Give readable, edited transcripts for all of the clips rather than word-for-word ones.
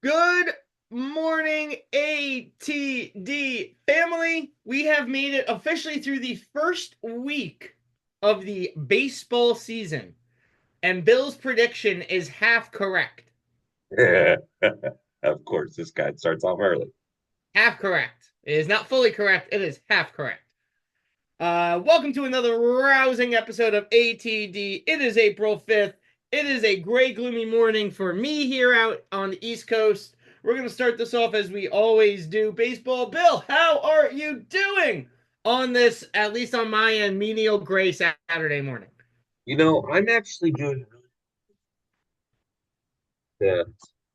Good morning, ATD family. We have made it officially through the first week of the baseball season, and Bill's prediction is half correct. Yeah, of course, this guy starts off early. Half correct. It is not fully correct, it is half correct. Welcome to another rousing episode of ATD. It is April 5th. It is a gray, gloomy morning for me here out on the East Coast. We're going to start this off as we always do. Baseball Bill, how are you doing on this, at least on my end, menial gray Saturday morning? I'm actually doing uh,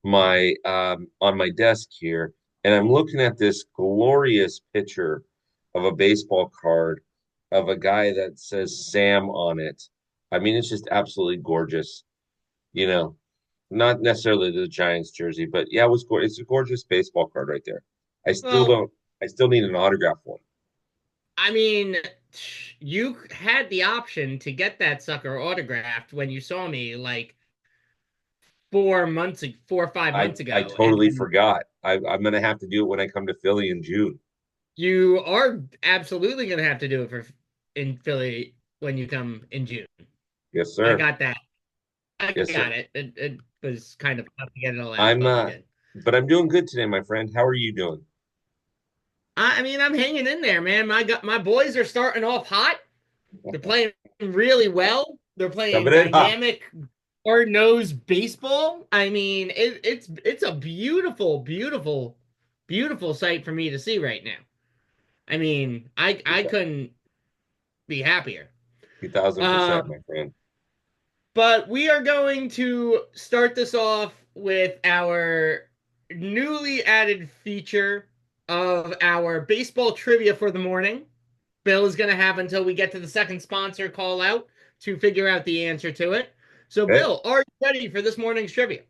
my on my desk here, and I'm looking at this glorious picture of a baseball card of a guy that says Sam on it. I mean, it's just absolutely gorgeous. You know, not necessarily the Giants jersey, but yeah, it's a gorgeous baseball card right there. I still Well, don't. I still need an autograph one. I mean, you had the option to get that sucker autographed when you saw me like 4 or 5 months I ago, and totally forgot. I'm gonna have to do it when I come to Philly in June. you are absolutely going to have to do it for in Philly when you come in June. Yes, I sir. got that. I Yes, sir. got it. It was kind of tough to get it all out, I'm but we did. but I'm doing good today, my friend. How are you doing? I mean, I'm hanging in there, man. My boys are starting off hot. They're playing really well. They're playing Coming in hot. dynamic, hard nosed baseball. I mean, it's a beautiful, beautiful, beautiful sight for me to see right now. I mean, I couldn't be happier. Um, 1000%, my friend. But we are going to start this off with our newly added feature of our baseball trivia for the morning. Bill is going to have until we get to the second sponsor call out to figure out the answer to it. So, Okay. Bill, are you ready for this morning's trivia?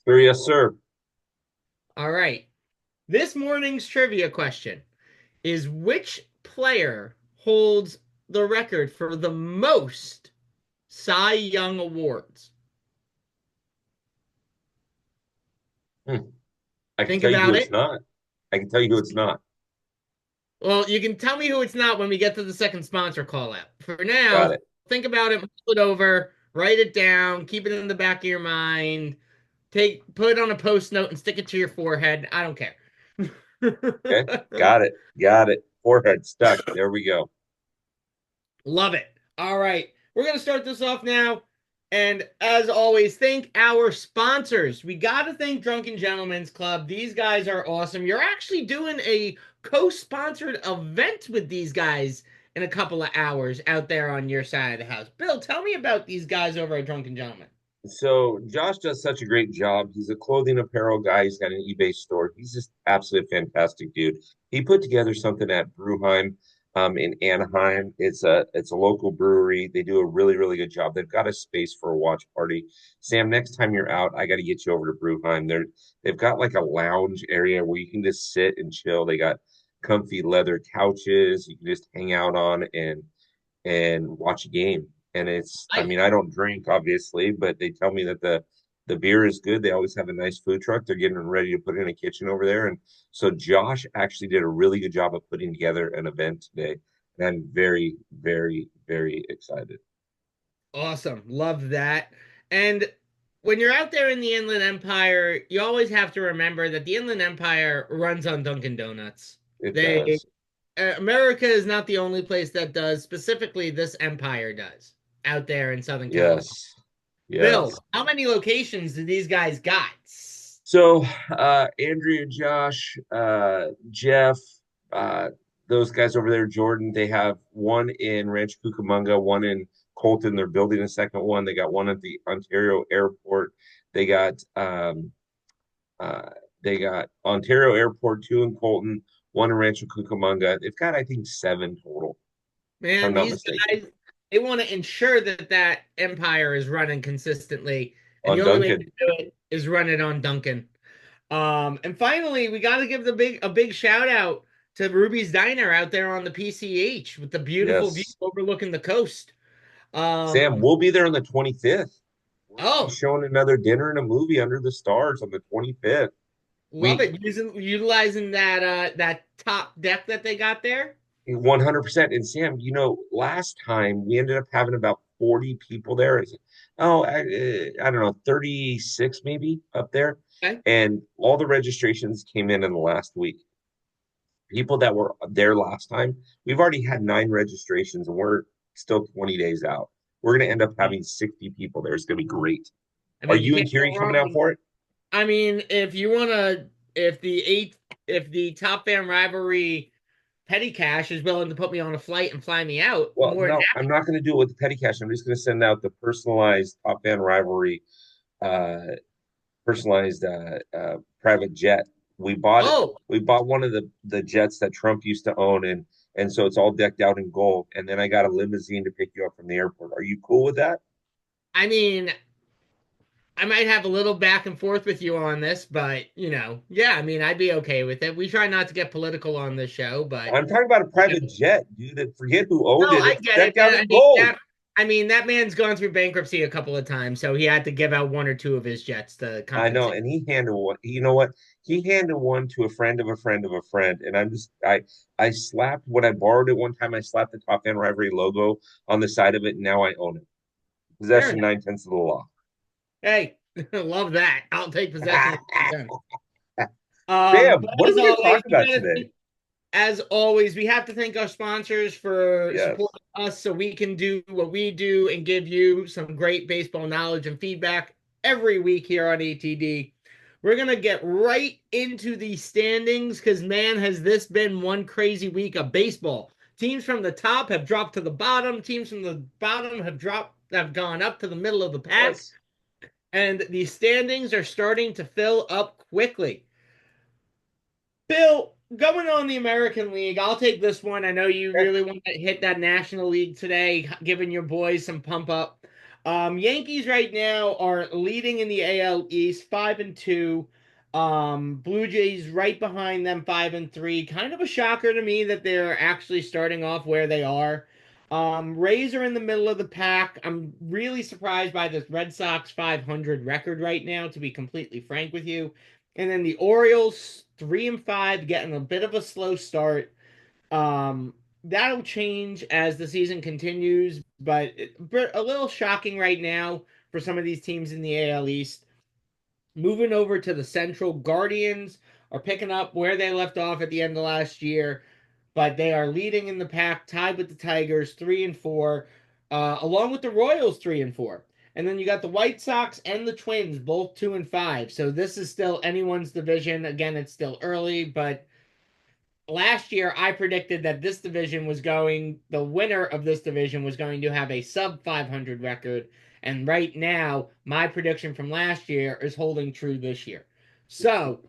Sir, yes, sir. All right. This morning's trivia question is which player holds the record for the most Cy Young awards? Hmm. I can Think tell you who about it's it. not. I can tell you who it's not. Well, you can tell me who it's not when we get to the second sponsor call out. For Got now, it. think about it, mull it over, write it down, keep it in the back of your mind, put it on a post note and stick it to your forehead. I don't care. Okay. Got it. Got it. Forehead stuck. There we go. Love it. All right. We're going to start this off now. And as always, thank our sponsors. We got to thank Drunken Gentlemen's Club. These guys are awesome. You're actually doing a co sponsored event with these guys in a couple of hours out there on your side of the house. Bill, tell me about these guys over at Drunken Gentlemen. So Josh does such a great job. He's a clothing apparel guy. He's got an eBay store. He's just absolutely fantastic dude. He put together something at Brewheim in Anaheim. It's a local brewery. They do a really good job. They've got a space for a watch party. Sam, next time you're out, I got to get you over to Brewheim. They've got like a lounge area where you can just sit and chill. They got comfy leather couches you can just hang out on and watch a game. And I I mean, I don't drink obviously, but they tell me that the beer is good. They always have a nice food truck. They're getting ready to put in a kitchen over there. And so Josh actually did a really good job of putting together an event today. And I'm very excited. Awesome. Love that. And when you're out there in the Inland Empire, you always have to remember that the Inland Empire runs on Dunkin' Donuts. It They does. America is not the only place that does. Specifically, this empire does out there in Southern California. Yes. Bill, Yes. how many locations do these guys got? So Andrea, Josh, Jeff, uh, those guys over there, Jordan, they have one in Rancho Cucamonga, one in Colton. They're building a second one. They got one at the Ontario airport. They got uh, they got Ontario Airport, two in Colton, one in Rancho Cucamonga. They've got, I think, seven total, if I'm Man, not these mistaken, guys, they want to ensure that that empire is running consistently, and the on only way to Duncan. do it is run it on Duncan. And finally, we got to give a big shout out to Ruby's Diner out there on the PCH with the beautiful view Yes. overlooking the coast. Sam, Um, we'll be there on the 25th. We're gonna be Oh, showing another dinner and a movie under the stars on the 25th. love We it. Utilizing that top deck that they got there. 100%. And Sam, last time we ended up having about 40 people there. Oh, I don't know, 36 maybe up there. Okay. And all the registrations came in the last week. People that were there last time, we've already had 9 registrations and we're still 20 days out. We're going to end up having 60 people there. It's going to be great. I Are mean, you you and can't go Kiri coming wrong out with. for it? I mean, if the eight, if the top fan rivalry petty cash is willing to put me on a flight and fly me out, Well, more than no, I'm not going to do it with the petty cash. I'm just going to send out the Top Fan Rivalry uh, private jet. We bought it. oh, We bought one of the jets that Trump used to own, and so it's all decked out in gold. And then I got a limousine to pick you up from the airport. Are you cool with that? I mean, I might have a little back and forth with you on this, but yeah, I mean, I'd be okay with it. We try not to get political on this show, but I'm talking about a private jet, dude. And forget who owned no, it. I It's get it, decked man. out in gold. I mean that man's gone through bankruptcy a couple of times, so he had to give out one or two of his jets to I know, compensate. and he handed one. You know what? He handed one to a friend of a friend of a friend, and I slapped when I borrowed it one time. I slapped the Top End Rivalry logo on the side of it, and now I own it. Fair Possession enough. 9/10 of the law. Hey, love that. I'll take possession of it. Sam, But what are as we going to always, talk about today? we have to thank our sponsors for Yes. supporting us so we can do what we do and give you some great baseball knowledge and feedback every week here on ATD. We're going to get right into the standings because, man, has this been one crazy week of baseball. Teams from the top have dropped to the bottom. Teams from the bottom have gone up to the middle of the pack. Yes. And the standings are starting to fill up quickly. Bill, going on the American League, I'll take this one. I know you Okay. really want to hit that National League today, giving your boys some pump up. Yankees right now are leading in the AL East, 5-2. Blue Jays right behind them, 5-3. Kind of a shocker to me that they're actually starting off where they are. Rays are in the middle of the pack. I'm really surprised by this Red Sox 500 record right now, to be completely frank with you. And then the Orioles, 3-5, getting a bit of a slow start. That'll change as the season continues, but a little shocking right now for some of these teams in the AL East. Moving over to the Central, Guardians are picking up where they left off at the end of last year, but they are leading in the pack, tied with the Tigers, 3-4, along with the Royals, 3-4. And then you got the White Sox and the Twins, both 2-5. So this is still anyone's division. Again, it's still early, but last year I predicted that the winner of this division was going to have a sub 500 record. And right now, my prediction from last year is holding true this year. So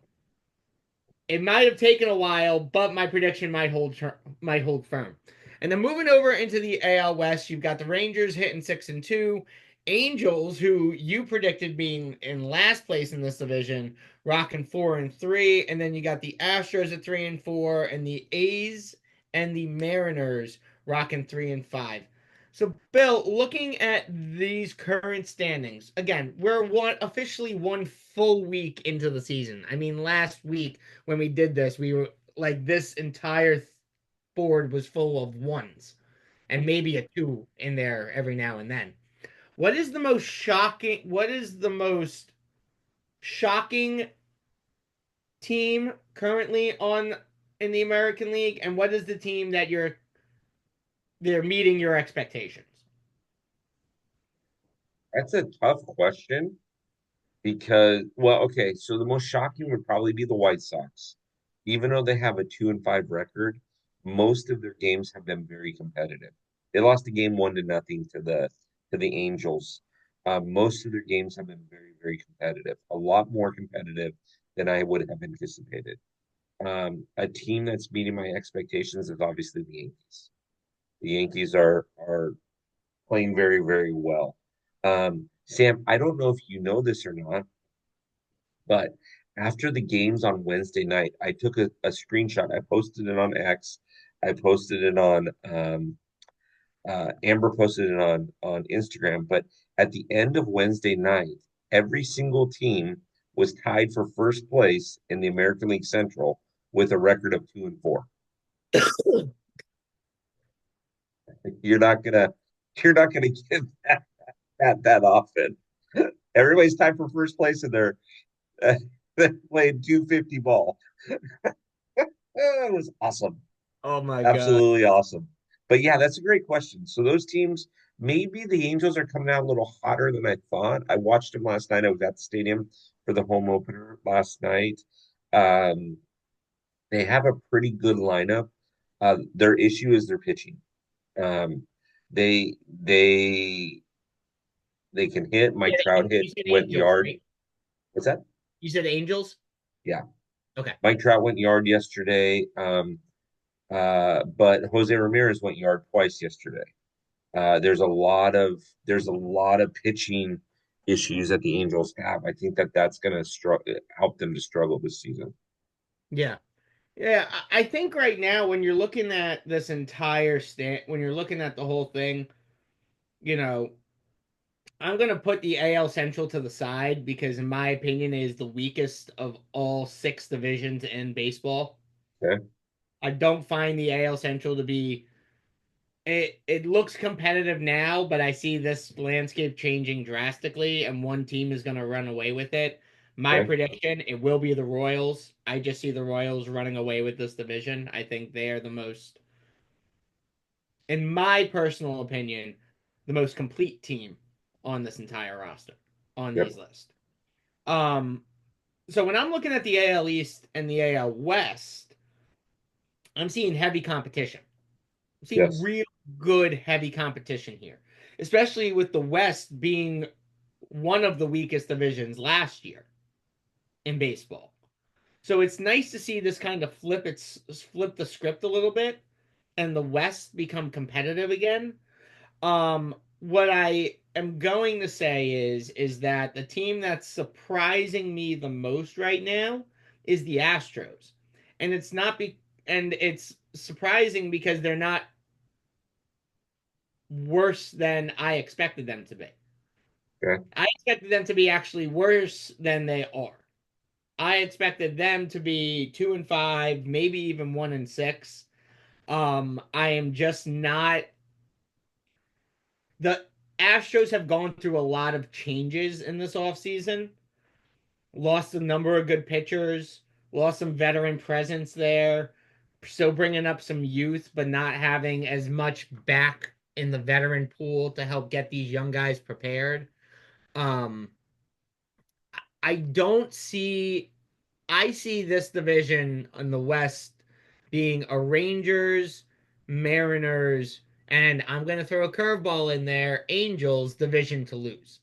it might have taken a while, but my prediction might hold firm. And then moving over into the AL West, you've got the Rangers hitting 6-2, Angels, who you predicted being in last place in this division, rocking 4-3, and then you got the Astros at 3-4, and the A's and the Mariners rocking 3-5. So, Bill, looking at these current standings, again, we're officially one full week into the season. I mean, last week when we did this, we were like this entire board was full of ones and maybe a two in there every now and then. What is the most shocking team currently on in the American League, and what is the team that they're meeting your expectations? That's a tough question because, well, okay, so the most shocking would probably be the White Sox. Even though they have a 2-5 record, most of their games have been very competitive. They lost a game 1-0 to the Angels. Most of their games have been very, very competitive, a lot more competitive than I would have anticipated. A team that's meeting my expectations is obviously the Yankees. The Yankees are playing very, very well. Sam, I don't know if you know this or not, but after the games on Wednesday night, I took a screenshot. I posted it on X. I posted it on Amber posted it on Instagram. But At the end of Wednesday night, every single team was tied for first place in the American League Central with a record of 2-4. You're not gonna you're not gonna get that often. Everybody's tied for first place and uh, they're playing 250 ball. It was awesome. Oh my God. Absolutely awesome. But yeah, that's a great question. So those teams, maybe the Angels are coming out a little hotter than I thought. I watched them last night. I was at the stadium for the home opener last night. Um, they have a pretty good lineup. Their issue is their pitching. Um, they they they can hit. Mike Trout You hit said went Angels, yard. right? What's that? You said Angels? Yeah, Okay. Mike Trout went yard yesterday. But Jose Ramirez went yard twice yesterday. There's a lot of pitching issues that the Angels have. I think that that's going to help them to struggle this season. Yeah. Yeah, I think right now when you're looking at this entire when you're looking at the whole thing, you know, I'm gonna put the AL Central to the side because, in my opinion, it is the weakest of all six divisions in baseball. Okay, I don't find the AL Central to be it looks competitive now, but I see this landscape changing drastically, and one team is going to run away with it. My okay, prediction, it will be the Royals. I just see the Royals running away with this division. I think they are the most, in my personal opinion, the most complete team on this entire roster, on yep, these lists. Um, so when I'm looking at the AL East and the AL West, I'm seeing heavy competition. I'm seeing yes, real good heavy competition here, especially with the West being one of the weakest divisions last year in baseball. So it's nice to see this kind of flip the script a little bit and the West become competitive again. What I am going to say is that the team that's surprising me the most right now is the Astros. And it's not be and it's surprising because they're not worse than I expected them to be. okay, I expected them to be actually worse than they are. I expected them to be 2-5, maybe even 1-6. I am just not. The Astros have gone through a lot of changes in this offseason. Lost a number of good pitchers, lost some veteran presence there. Still bringing up some youth, but not having as much back in the veteran pool to help get these young guys prepared. Um, I don't see. I see this division in the West being a Rangers, Mariners, and I'm going to throw a curveball in there, Angels division to lose.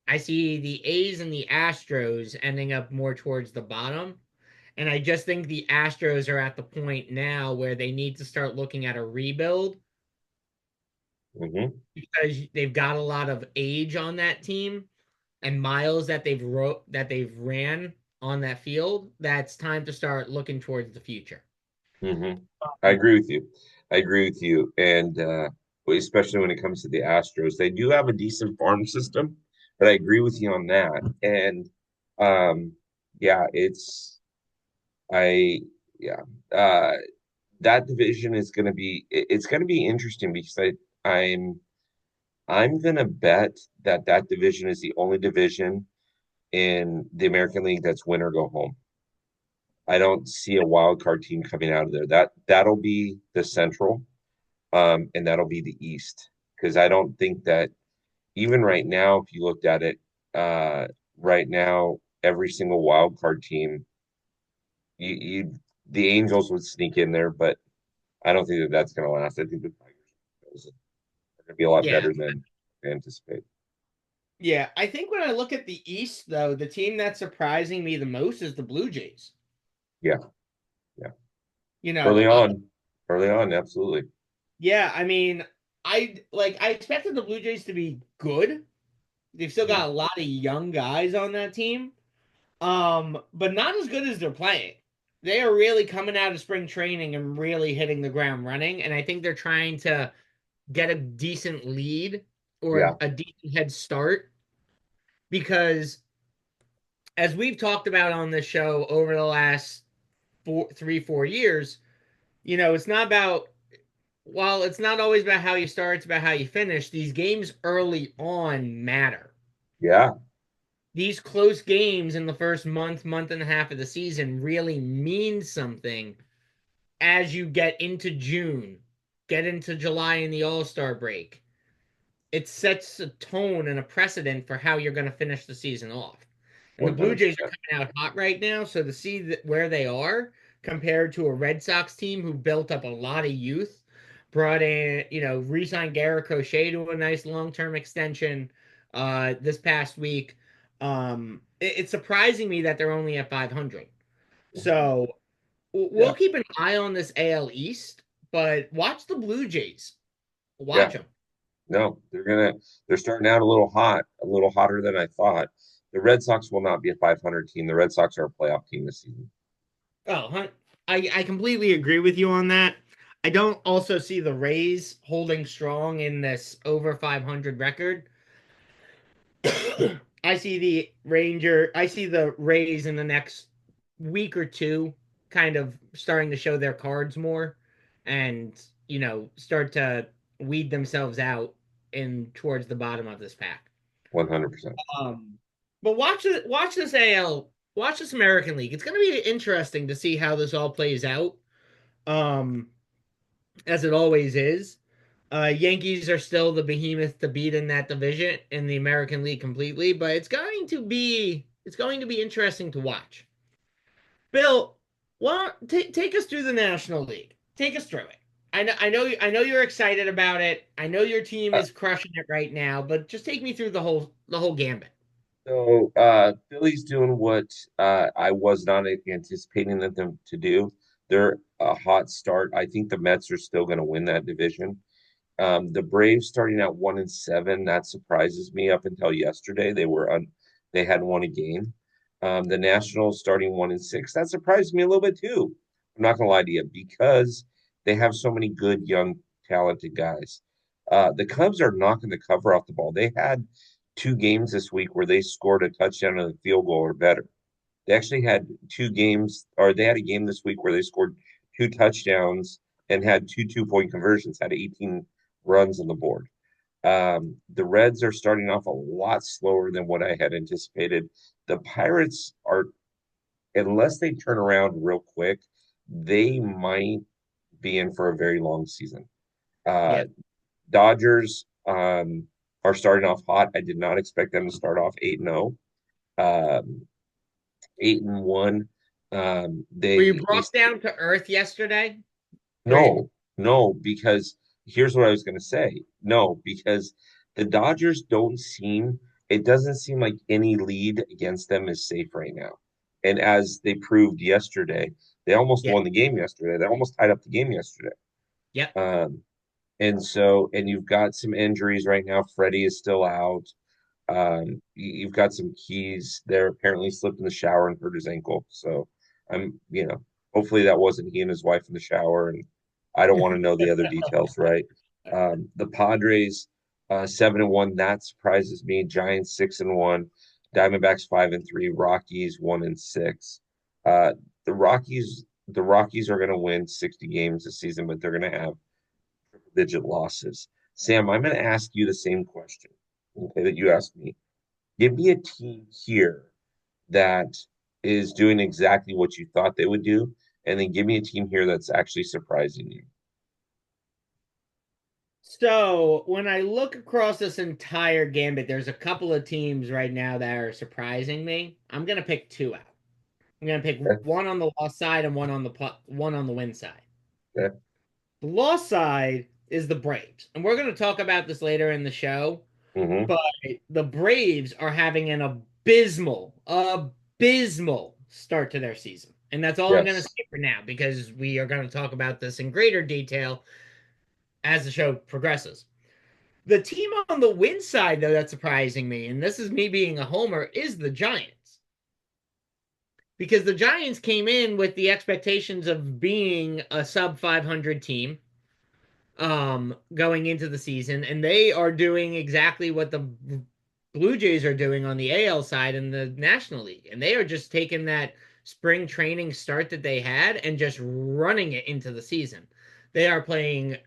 I see the A's and the Astros ending up more towards the bottom. And I just think the Astros are at the point now where they need to start looking at a rebuild hmm because they've got a lot of age on that team and miles that they've ran on that field. That's time to start looking towards the future. hmm I agree with you. I agree with you, and especially when it comes to the Astros, they do have a decent farm system, but I agree with you on that. And um, yeah, I yeah. Uh, that division is going to be it's going to be interesting because I'm going to bet that that division is the only division in the American League that's win or go home. I don't see a wild card team coming out of there. That'll be the Central, and that'll be the East because I don't think that even right now, if you looked at it, right now every single wild card team, you the Angels would sneak in there, but I don't think that that's going to last. I think the Tigers are going to be a lot Yeah. better than I anticipate. Yeah. I think when I look at the East, though, the team that's surprising me the most is the Blue Jays. Yeah, yeah. You know, Early on, early on, absolutely. yeah, I mean, I expected the Blue Jays to be good. They've still Mhm, got a lot of young guys on that team. But not as good as they're playing. They are really coming out of spring training and really hitting the ground running. And I think they're trying to get a decent lead or Yeah, a decent head start because as we've talked about on this show over the last 4 years, it's not about while it's not always about how you start, it's about how you finish. These games early on matter. yeah, These close games in the first month and a half of the season really mean something as you get into June, get into July and the All-Star break. It sets a tone and a precedent for how you're going to finish the season off. And the Blue Jays are 100%. coming out hot right now, so to see where they are compared to a Red Sox team who built up a lot of youth, brought in, re-signed Garrett Crochet to a nice long-term extension this past week. It's surprising me that they're only at 500. So Yeah, we'll keep an eye on this AL East, but watch the Blue Jays. yeah. Watch them. No, they're starting out a little hot, a little hotter than I thought. The Red Sox will not be a 500 team. The Red Sox are a playoff team this season. Oh, I completely agree with you on that. I don't also see the Rays holding strong in this over 500 record. I see the Rays in the next week or two kind of starting to show their cards more and, start to weed themselves out in towards the bottom of this pack. 100%. Um, but watch this AL, watch this American League. It's going to be interesting to see how this all plays out. Um, as it always is. Yankees are still the behemoth to beat in that division in the American League completely, but it's going to be interesting to watch. Bill, take us through the National League? Take us through it. I know you're excited about it. I know your team Uh, is crushing it right now, but just take me through the whole gambit. Philly's doing what I was not anticipating them to do. They're a hot start. I think the Mets are still going to win that division. The Braves starting out 1-7, that surprises me. Up until yesterday, they hadn't won a game. The Nationals starting 1-6, that surprised me a little bit too. I'm not gonna lie to you because they have so many good young talented guys. The Cubs are knocking the cover off the ball. They had two games this week where they scored a touchdown and a field goal or better. They actually had two games, or they had a game this week where they scored two touchdowns and had two 2-point conversions, had 18 runs on the board. The Reds are starting off a lot slower than what I had anticipated. The Pirates are, unless they turn around real quick, they might be in for a very long season. Uh, Yeah. Dodgers are starting off hot. I did not expect them to start off 8-0. 8-1. Were you They brought down to earth yesterday? Or No, no, because here's what I was going to say. No, because the Dodgers don't seem, it doesn't seem like any lead against them is safe right now. And as they proved yesterday, they almost yeah, won the game yesterday. They almost tied up the game yesterday. yep. Um, and you've got some injuries right now. Freddie is still out. You've got some keys there. Apparently slipped in the shower and hurt his ankle. So hopefully that wasn't he and his wife in the shower. And I don't want to know the other details, right? The Padres, 7-1. That surprises me. Giants 6-1. Diamondbacks 5-3. Rockies 1-6. Uh, the Rockies are going to win 60 games this season, but they're going to have digit losses. Sam, I'm going to ask you the same question, okay, that you asked me. Give me a team here that is doing exactly what you thought they would do, and then give me a team here that's actually surprising you. So when I look across this entire gambit, there's a couple of teams right now that are surprising me. I'm gonna pick two out. I'm gonna pick Okay. one on the loss side and one on the win side. Okay. The loss side is the Braves, and we're gonna talk about this later in the show. Mm-hmm. But the Braves are having an abysmal start to their season, and that's all I'm gonna Yes. say for now because we are gonna talk about this in greater detail as the show progresses. The team on the win side, though, that's surprising me, and this is me being a homer, is the Giants. Because the Giants came in with the expectations of being a sub 500 team. going into the season, and they are doing exactly what the Blue Jays are doing on the AL side in the National League, and they are just taking that spring training start that they had and just running it into the season. They are playing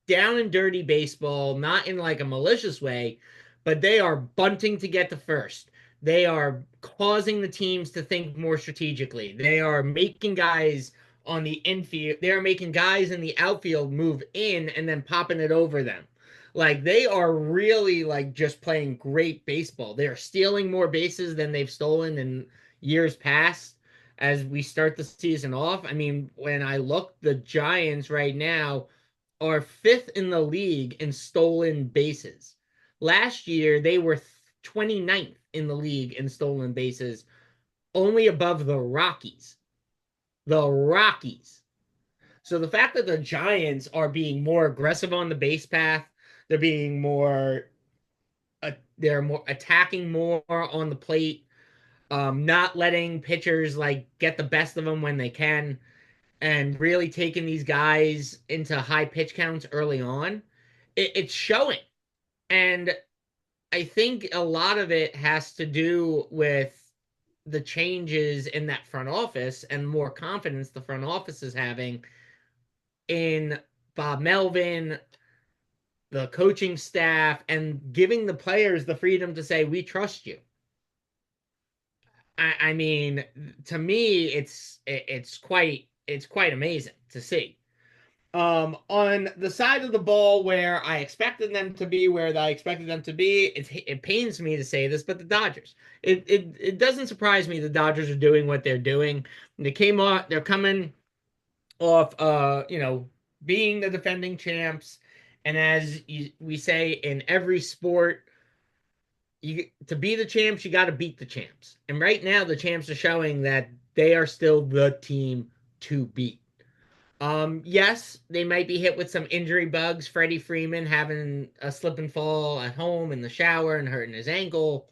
down and dirty baseball, not in like a malicious way, but they are bunting to get to first. They are causing the teams to think more strategically. They are making guys on the infield, they are making guys in the outfield move in and then popping it over them. Like they are really like just playing great baseball. They are stealing more bases than they've stolen in years past as we start the season off. I mean, when I look, the Giants right now are fifth in the league in stolen bases. Last year, they were 29th in the league in stolen bases, only above the Rockies. The Rockies. So the fact that the Giants are being more aggressive on the base path, they're being more, they're more attacking more on the plate, not letting pitchers like get the best of them when they can, and really taking these guys into high pitch counts early on, it's showing. And I think a lot of it has to do with the changes in that front office and more confidence the front office is having in Bob Melvin, the coaching staff, and giving the players the freedom to say, we trust you. I mean, to me, it's quite amazing to see. On the side of the ball where I expected them to be, where I expected them to be, it pains me to say this, but the Dodgers. It doesn't surprise me the Dodgers are doing what they're doing. They're coming off being the defending champs, and we say in every sport, to be the champs, you got to beat the champs. And right now the champs are showing that they are still the team to beat. Yes, they might be hit with some injury bugs. Freddie Freeman having a slip and fall at home in the shower and hurting his ankle.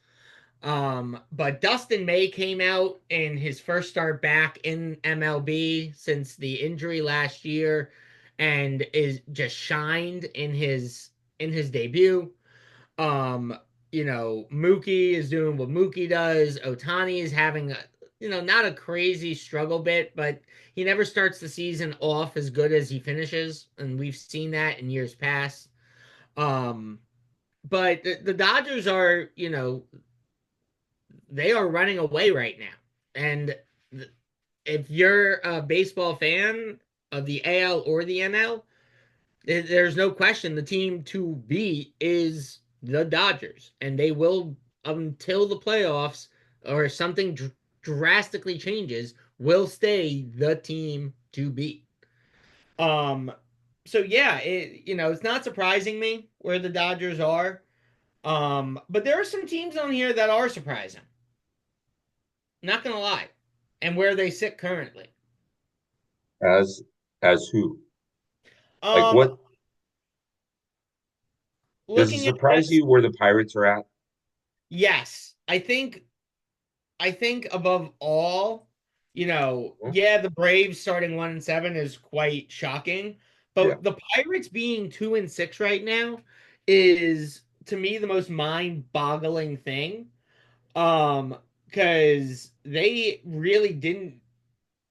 But Dustin May came out in his first start back in MLB since the injury last year and is just shined in his debut. Um, Mookie is doing what Mookie does. Otani is having not a crazy struggle bit, but he never starts the season off as good as he finishes, and we've seen that in years past. Um, but the Dodgers are, they are running away right now. And if you're a baseball fan of the AL or the NL, there's no question the team to beat is the Dodgers, and they will until the playoffs or something drastically changes, will stay the team to beat. Um, so yeah, it's not surprising me where the Dodgers are. But there are some teams on here that are surprising. Not gonna lie, and where they sit currently. As as who? Like Um, what does it looking at surprise this, you where the Pirates are at? yes, I think above all, Hmm? yeah, the Braves starting 1-7 is quite shocking, Yeah, but the Pirates being 2-6 right now is to me the most mind-boggling thing. Because they really didn't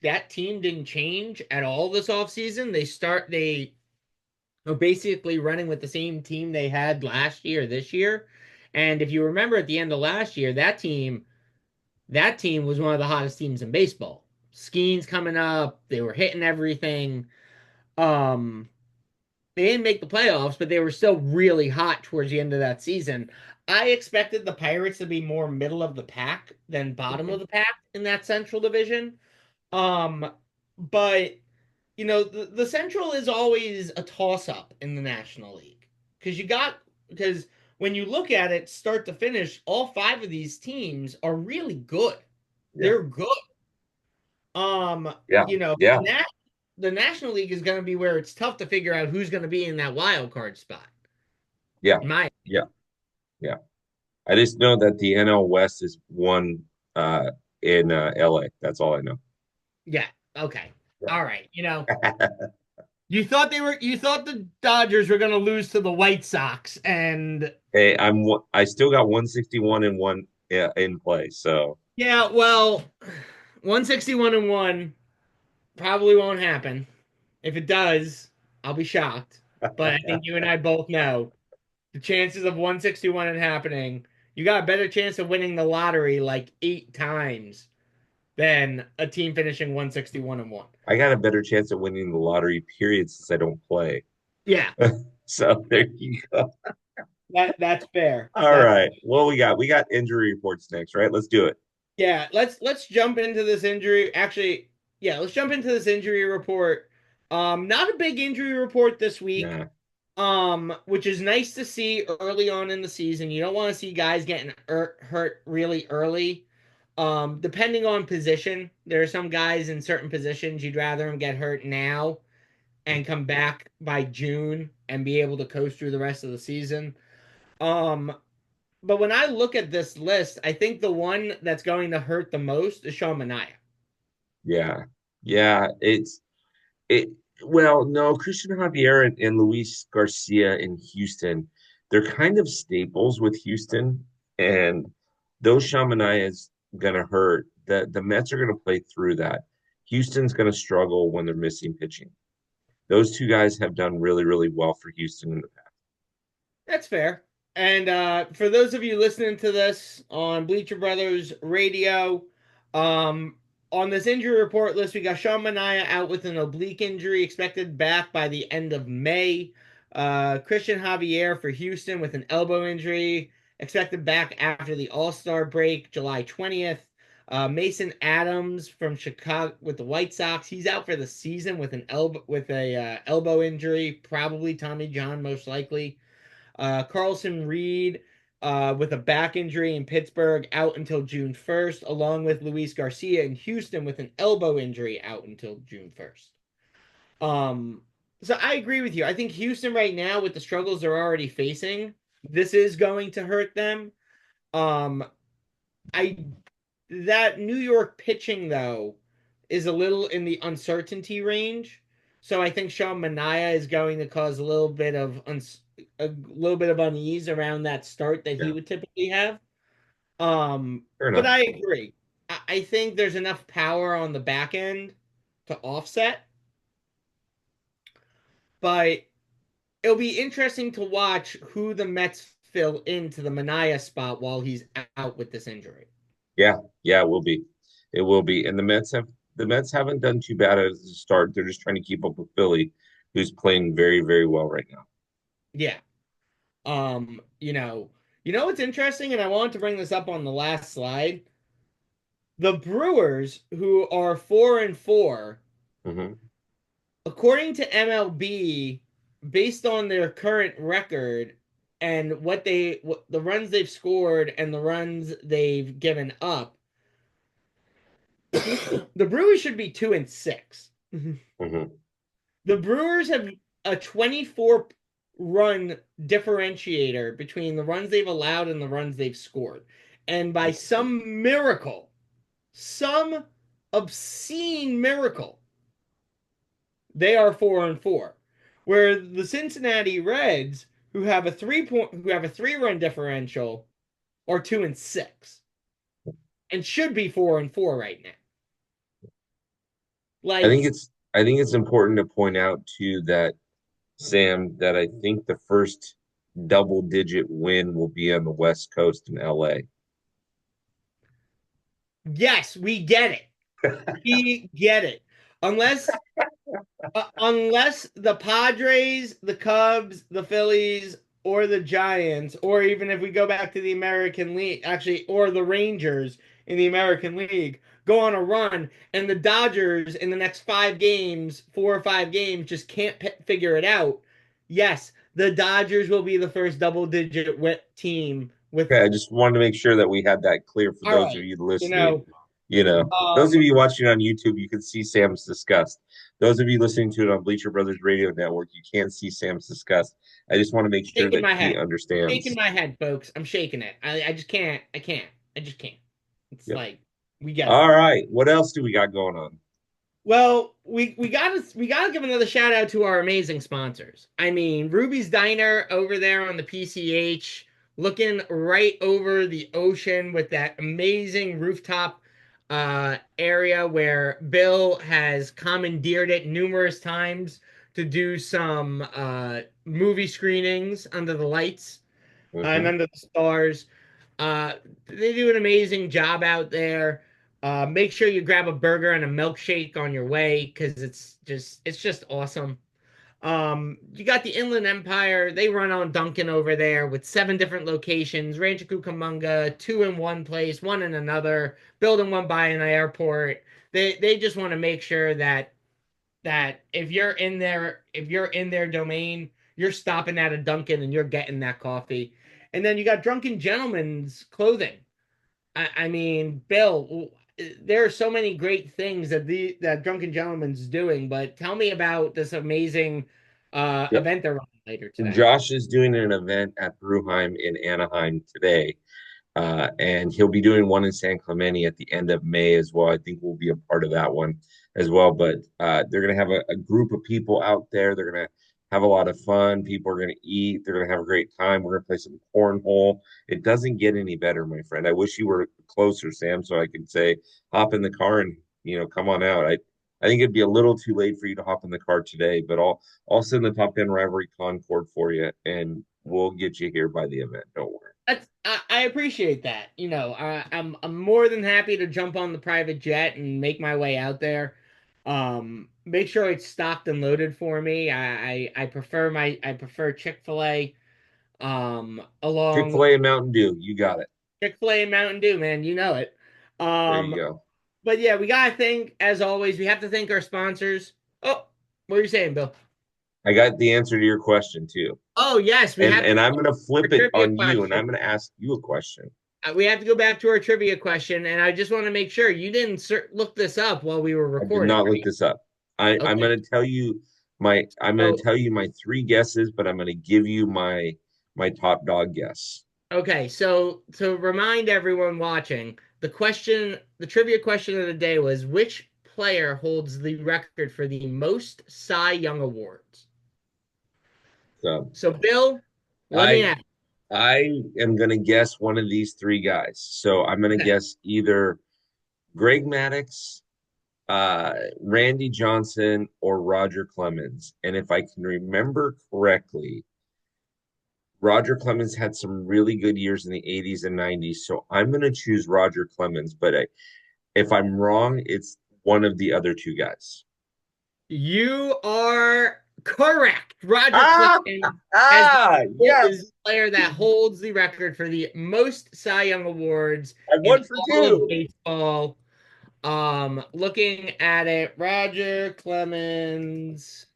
that team didn't change at all this offseason. They are basically running with the same team they had last year, this year. And if you remember at the end of last year, that team was one of the hottest teams in baseball. Skeens coming up, they were hitting everything. Um, they didn't make the playoffs, but they were still really hot towards the end of that season. I expected the Pirates to be more middle of the pack than bottom hmm, of the pack in that Central Division. Um, but the Central is always a toss up in the National League because when you look at it start to finish, all five of these teams are really good. yeah, They're good. Um, yeah, you know, yeah, the National League is going to be where it's tough to figure out who's going to be in that wild card spot. yeah, In my yeah, yeah. I just know that the NL West is one in LA. That's all I know. Yeah, okay, Yeah. all right. You thought the Dodgers were going to lose to the White Sox, and Hey, I still got 161 and one in play. So yeah, well, 161 and 1 probably won't happen. If it does, I'll be shocked. But I think you and I both know the chances of 161 and happening, you got a better chance of winning the lottery like 8 times than a team finishing 161 and 1. I got a better chance of winning the lottery, period, since I don't play. Yeah, So there you go. that's fair. All That's right. Well, we got injury reports next, right? Let's do it. Yeah, let's jump into this injury. Actually, yeah, let's jump into this injury report. Not a big injury report this week. Nah, Which is nice to see early on in the season. You don't want to see guys getting hurt really early. Depending on position, there are some guys in certain positions you'd rather them get hurt now and come back by June and be able to coast through the rest of the season. Um, but when I look at this list, I think the one that's going to hurt the most is Sean Mania. yeah, yeah. It. Well, no, Christian Javier and Luis Garcia in Houston, they're kind of staples with Houston, and those Shamanaya is gonna hurt. The Mets are gonna play through that. Houston's gonna struggle when they're missing pitching. Those two guys have done really, really well for Houston in the past. That's fair. And for those of you listening to this on Bleacher Brothers Radio, um, on this injury report list, we got Sean Mania out with an oblique injury, expected back by the end of May. Christian Javier for Houston with an elbow injury, expected back after the All Star break, July 20th. Mason Adams from Chicago with the White Sox, he's out for the season with an elbow injury, probably Tommy John, most likely. Carlson Reed with a back injury in Pittsburgh out until June 1st, along with Luis Garcia in Houston with an elbow injury out until June 1st. Um, so I agree with you. I think Houston right now, with the struggles they're already facing, this is going to hurt them. Um, I that New York pitching though is a little in the uncertainty range. So I think Sean Mania is going to cause a little bit of unease around that start that he Yeah, would typically have. fair But enough. I agree. I think there's enough power on the back end to offset, but it'll be interesting to watch who the Mets fill into the Mania spot while he's out with this injury. Yeah, yeah, it will be. It will be. And the Mets haven't done too bad as a start. They're just trying to keep up with Philly, who's playing very, very well right now. Yeah. You know what's interesting, and I wanted to bring this up on the last slide. The Brewers, who are 4-4, Hmm. according to MLB, based on their current record and what the runs they've scored and the runs they've given up, the Brewers should be 2-6. Hmm. The Brewers have a 24 run differentiator between the runs they've allowed and the runs they've scored. And by some obscene miracle, they are 4-4. Where the Cincinnati Reds, who have a 3 run differential, are 2-6 and should be 4-4 right now. I think Like, it's important to point out too that Sam, that I think the first double digit win will be on the West Coast in LA. yes, we get it. We get it. Unless unless the Padres, the Cubs, the Phillies, or the Giants, or even if we go back to the American League, actually, or the Rangers in the American League, go on a run, and the Dodgers in the next 5 games, 4 or 5 games, just can't figure it out. Yes, the Dodgers will be the first double-digit team with. Okay, I just wanted to make sure that we had that clear for All those of right, you you listening. know, Those um, of you watching on YouTube, you can see Sam's disgust. Those of you listening to it on Bleacher Brothers Radio Network, you can't see Sam's disgust. I just want to make sure shaking that my he head, shaking understands. my head, folks. I'm shaking it. I just can't. I can't. I just can't. It's Yep. like we get it. All right. What else do we got going on? Well, we gotta give another shout out to our amazing sponsors. I mean, Ruby's Diner over there on the PCH, looking right over the ocean with that amazing rooftop area where Bill has commandeered it numerous times to do some movie screenings under the lights and Hmm. under the stars. Uh, they do an amazing job out there. Make sure you grab a burger and a milkshake on your way because it's just awesome. You got the Inland Empire. They run on Duncan over there with 7 different locations. Rancho Cucamonga, 2 in one place, 1 in another. Building one by an airport. They just want to make sure that if you're in their domain, you're stopping at a Dunkin' and you're getting that coffee. And then you got Drunken Gentleman's clothing. I mean, Bill, there are so many great things that Drunken Gentleman's doing, but tell me about this amazing Yep. event they're running later today. Josh is doing an event at Bruheim in Anaheim today. And he'll be doing one in San Clemente at the end of May as well. I think we'll be a part of that one as well. But they're going to have a group of people out there. They're going to have a lot of fun. People are going to eat. They're going to have a great time. We're going to play some cornhole. It doesn't get any better, my friend. I wish you were closer, Sam, so I could say hop in the car and come on out. I think it'd be a little too late for you to hop in the car today, but I'll send the Top 10 Rivalry Concord for you, and we'll get you here by the event. Don't worry. I appreciate that. I'm more than happy to jump on the private jet and make my way out there. Make sure it's stocked and loaded for me. I prefer Chick-fil-A along Chick-fil-A and Mountain Dew. You got it. Chick-fil-A and Mountain Dew, man. You know it. There Um, you go. but yeah, we gotta thank, as always, we have to thank our sponsors. Oh, what are you saying, Bill? I got the answer to your question too. Oh yes, we And have to and go I'm back gonna to our flip it trivia on you and question. I'm gonna ask you a question. We have to go back to our trivia question, and I just want to make sure you didn't look this up while we were I did recording, not look right? this up. I'm Okay. gonna tell you So, my three guesses, but I'm gonna give you my top dog guess. okay. So to remind everyone watching, the trivia question of the day was which player holds the record for the most Cy Young awards? So So, Bill, let me I ask. I am gonna guess one of these three guys. So I'm gonna Okay. guess either Greg Maddux, Randy Johnson, or Roger Clemens. And if I can remember correctly, Roger Clemens had some really good years in the 80s and 90s. So I'm going to choose Roger Clemens. But if I'm wrong, it's one of the other two guys. You are correct. Roger Ah, Clemens is yes. the player that holds the record for the most Cy Young awards I'm in one for all of two. baseball. Looking at it, Roger Clemens.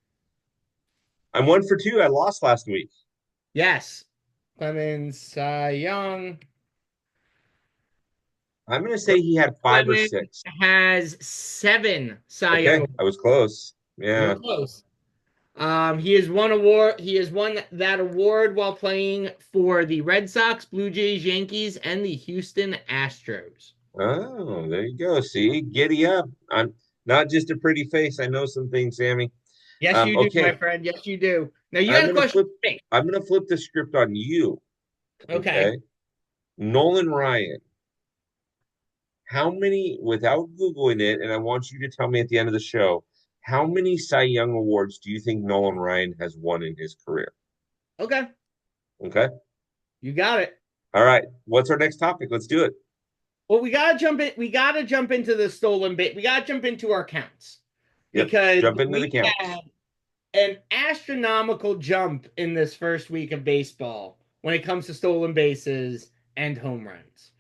I'm 1 for 2. I lost last week. Yes, Clemens, Cy Young. I'm going to say he had five or Clemens six. has 7 Cy Young Okay, awards. I was close. You're Yeah. close. He has won award. He has won that award while playing for the Red Sox, Blue Jays, Yankees, and the Houston Astros. Oh, there you go. See, giddy up. I'm not just a pretty face. I know some things, Sammy. Yes, you do, my Okay, friend. Yes, you do. Now you I'm got a gonna question flip. for me. I'm gonna flip the script on you. Okay. Okay, Nolan Ryan. How many, without Googling it, and I want you to tell me at the end of the show, how many Cy Young awards do you think Nolan Ryan has won in his career? Okay. Okay. You got it. All right. What's our next topic? Let's do it. Well, we gotta jump in. We gotta jump into the stolen bit. We gotta jump into our counts Yep. because Jump into the we counts. had an astronomical jump in this first week of baseball when it comes to stolen bases and home runs.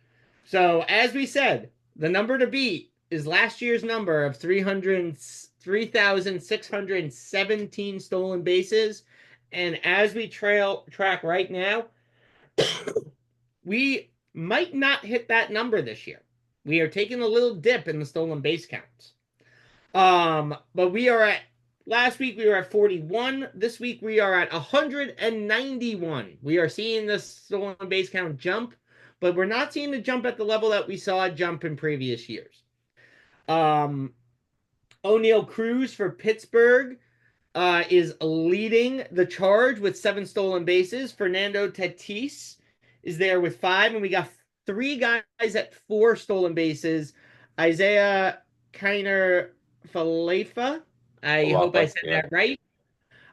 So, as we said, the number to beat is last year's number of 3,617 stolen bases. And as we track right now, we might not hit that number this year. We are taking a little dip in the stolen base counts. But we are at last week we were at 41. This week we are at 191. We are seeing the stolen base count jump, but we're not seeing the jump at the level that we saw a jump in previous years. Um, O'Neal Cruz for Pittsburgh is leading the charge with 7 stolen bases. Fernando Tatis is there with 5, and we got 3 guys at 4 stolen bases. Isaiah Kiner Falefa. I hope I Palapa, said yeah. that right.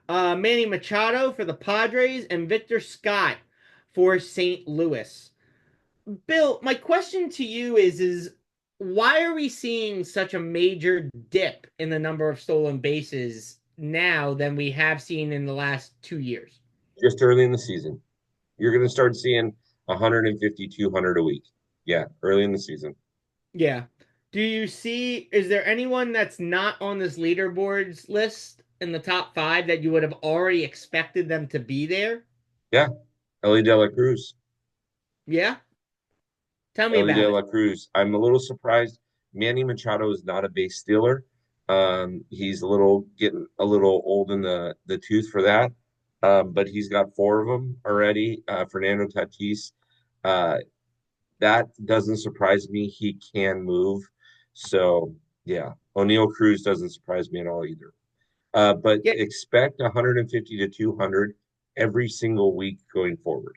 Manny Machado for the Padres, and Victor Scott for St. Louis. Bill, my question to you is why are we seeing such a major dip in the number of stolen bases now than we have seen in the last 2 years? Just early in the season. You're going to start seeing 150, 200 a week. Yeah, early in the season. Yeah. Do you see, is there anyone that's not on this leaderboards list in the top 5 that you would have already expected them to be there? Yeah, Ellie De La Cruz. Yeah. Tell me Ellie De about it. La Cruz. I'm a little surprised. Manny Machado is not a base stealer. He's a little getting a little old in the tooth for that. But he's got 4 of them already. Fernando Tatis. Uh, that doesn't surprise me. He can move. So yeah, O'Neal Cruz doesn't surprise me at all either. But Yeah. expect 150 to 200 every single week going forward.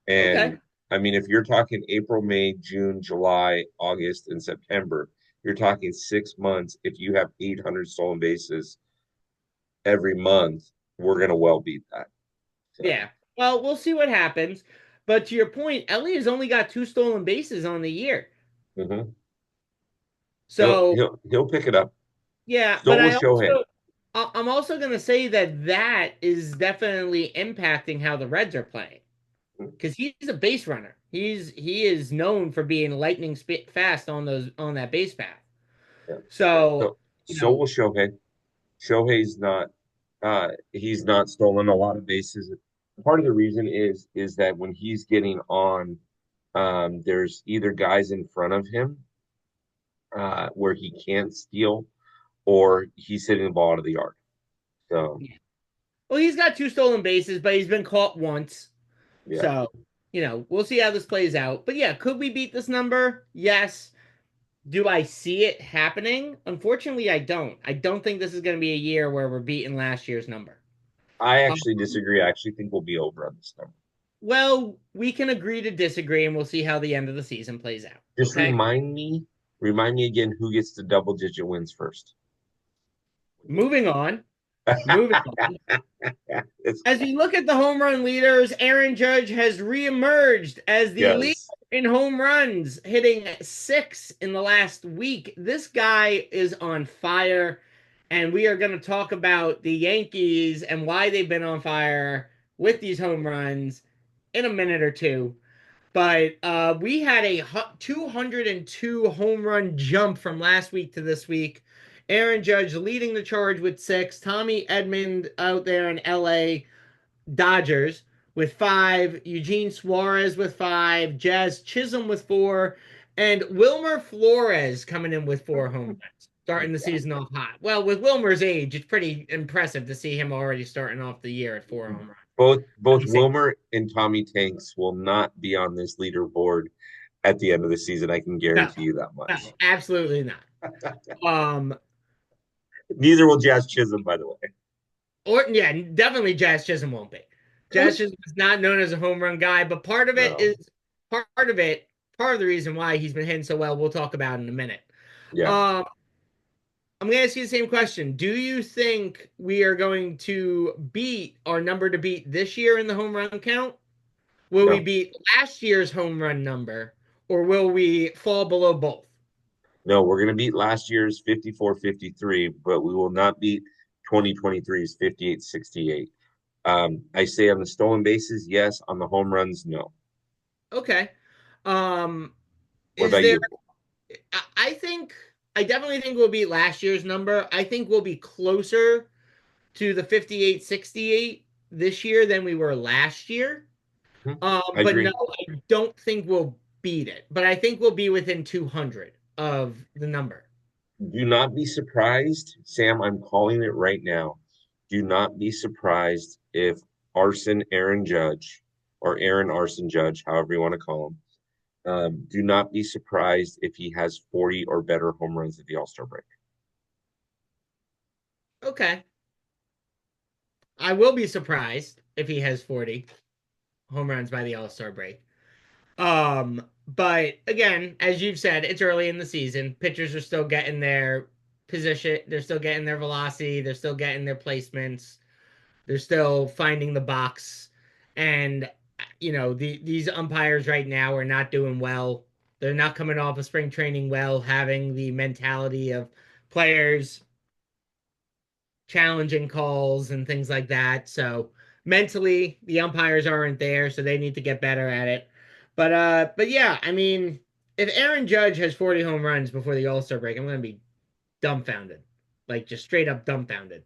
Okay. And I mean, if you're talking April, May, June, July, August, and September, you're talking 6 months. If you have 800 stolen bases every month, we're going to well beat that. So Yeah. Well, we'll see what happens. But to your point, Ellie has only got 2 stolen bases on the year. mhm. he'll So he'll he'll pick it up. yeah, So but will Shohei. I'm also going to say that that is definitely impacting how the Reds are playing because he's a base runner. He is known for being lightning fast on those on that base path. Yeah. So So you so know, will Shohei. Shohei's not he's not stolen a lot of bases. Part of the reason is that when he's getting on, there's either guys in front of him where he can't steal, or he's hitting the ball out of the yard. So yeah. Well, he's got 2 stolen bases, but he's been caught once. yeah, So we'll see how this plays out. But yeah, could we beat this number? Yes. Do I see it happening? Unfortunately, I don't. I don't think this is going to be a year where we're beating last year's number. I Um, actually disagree. I actually think we'll be over on this number. well, we can agree to disagree, and we'll see how the end of the season plays out. Just Okay. remind me again who gets the double digit wins first. Moving on. Moving on. It's, As we look at the home run leaders, Aaron Judge has reemerged as the leader yes, in home runs, hitting 6 in the last week. This guy is on fire, and we are going to talk about the Yankees and why they've been on fire with these home runs in a minute or two. But we had a 202 home run jump from last week to this week. Aaron Judge leading the charge with 6. Tommy Edmond out there in LA Dodgers with 5, Eugene Suarez with 5, Jazz Chisholm with 4, and Wilmer Flores coming in with 4 home runs, starting the season off hot. Well, with Wilmer's age, it's pretty impressive to see him already starting off the year at 4 home runs. both He said, Wilmer and Tommy Tanks will not be on this leaderboard at the end of the season. I can no, guarantee you that no, much. absolutely not. Um, Neither will Jazz Chisholm, by the way. or yeah, definitely Jazz Chisholm won't be. Jazz Chisholm is not known as a home run guy, but No. part of it, part of the reason why he's been hitting so well, we'll talk about in a minute. Yeah. Um, I'm going to ask you the same question. Do you think we are going to beat our number to beat this year in the home run count? Will we No. beat last year's home run number, or will we fall below both? No, we're going to beat last year's 54-53, but we will not beat 2023's 58-68. I say on the stolen bases, yes. On the home runs, no. Okay. Um, What is about there you? I think I definitely think we'll beat last year's number. I think we'll be closer to the 58-68 this year than we were last year. Hmm, I But no, agree. I don't think we'll beat it. But I think we'll be within 200 of the number. Do not be surprised, Sam. I'm calling it right now. Do not be surprised if Arson Aaron Judge or Aaron Arson Judge, however you want to call him, do not be surprised if he has 40 or better home runs at the All Star break. Okay. I will be surprised if he has 40 home runs by the All-Star break. But again, as you've said, it's early in the season. Pitchers are still getting their position, they're still getting their velocity, they're still getting their placements, they're still finding the box. And these umpires right now are not doing well. They're not coming off of spring training well, having the mentality of players challenging calls and things like that. So mentally, the umpires aren't there, so they need to get better at it. But yeah, I mean, if Aaron Judge has 40 home runs before the All-Star break, I'm gonna be dumbfounded. Like just straight up dumbfounded.